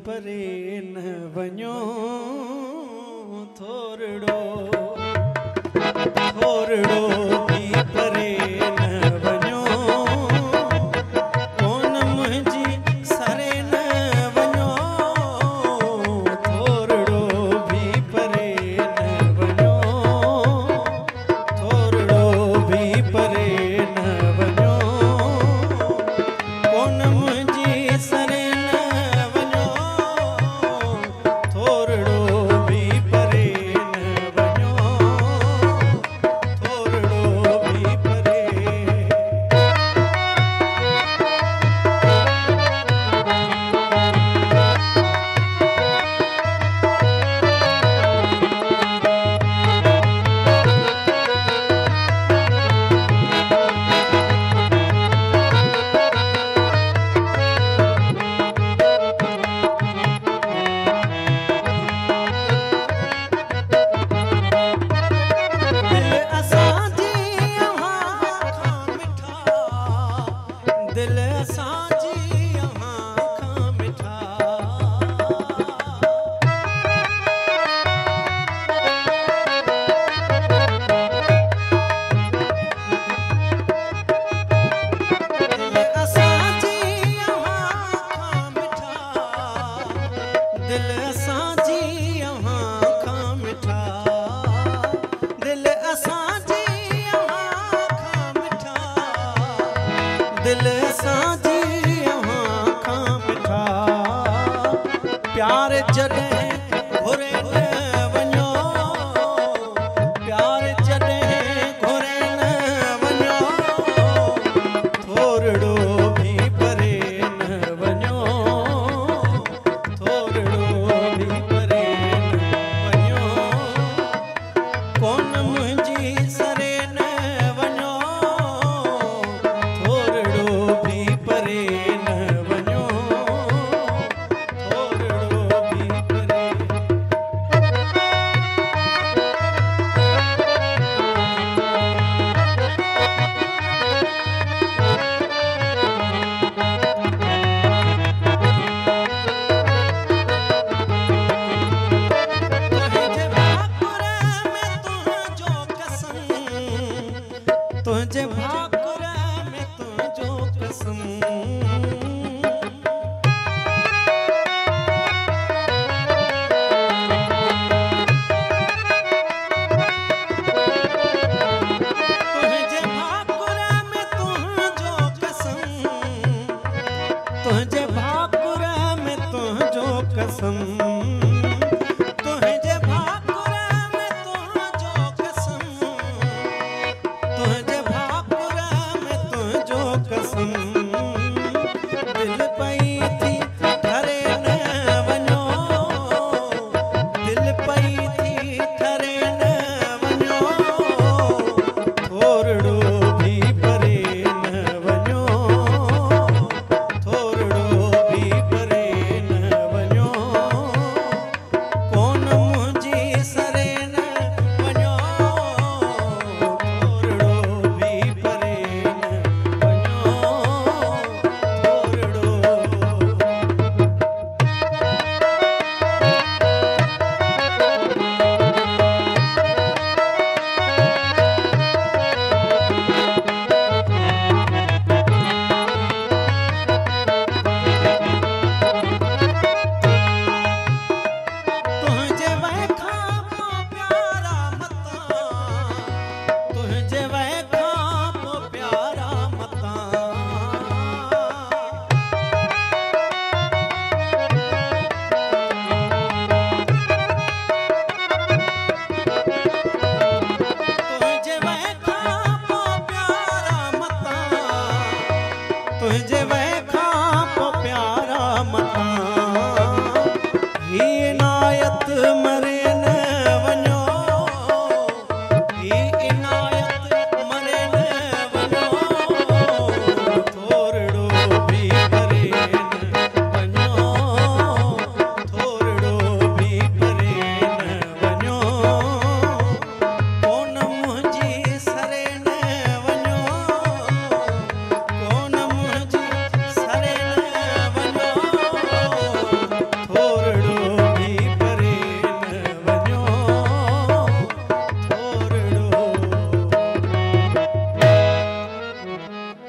परे न वञो थोरड़ो थोरड़ो भी परे न वञो कोन मुंहिंजी सरे न वञो थोरड़ो भी परे न वञो थोरड़ो भी परे न वञो कोन मुंहिंजी सरे दिल असांजी यहाँ खां मिठा दिल असांजी यहाँ खां मिठा दिल असांजी यहाँ खां मिठा दिल असांजी यहाँ खां मिठा दिल असांजी यहाँ खां मिठा प्यार जॾहिं घुरे न वञो प्यार जॾहिं घुरे न वञो थोरड़ो भी परे न वञो थोरड़ो भी परे न वञो कोन मुंहिंजी सरे न वञो तुझे भाकुर में तुझो कसम तुझे भाकुर में तुझो कसम तुझे भाकुर में तुझो कसम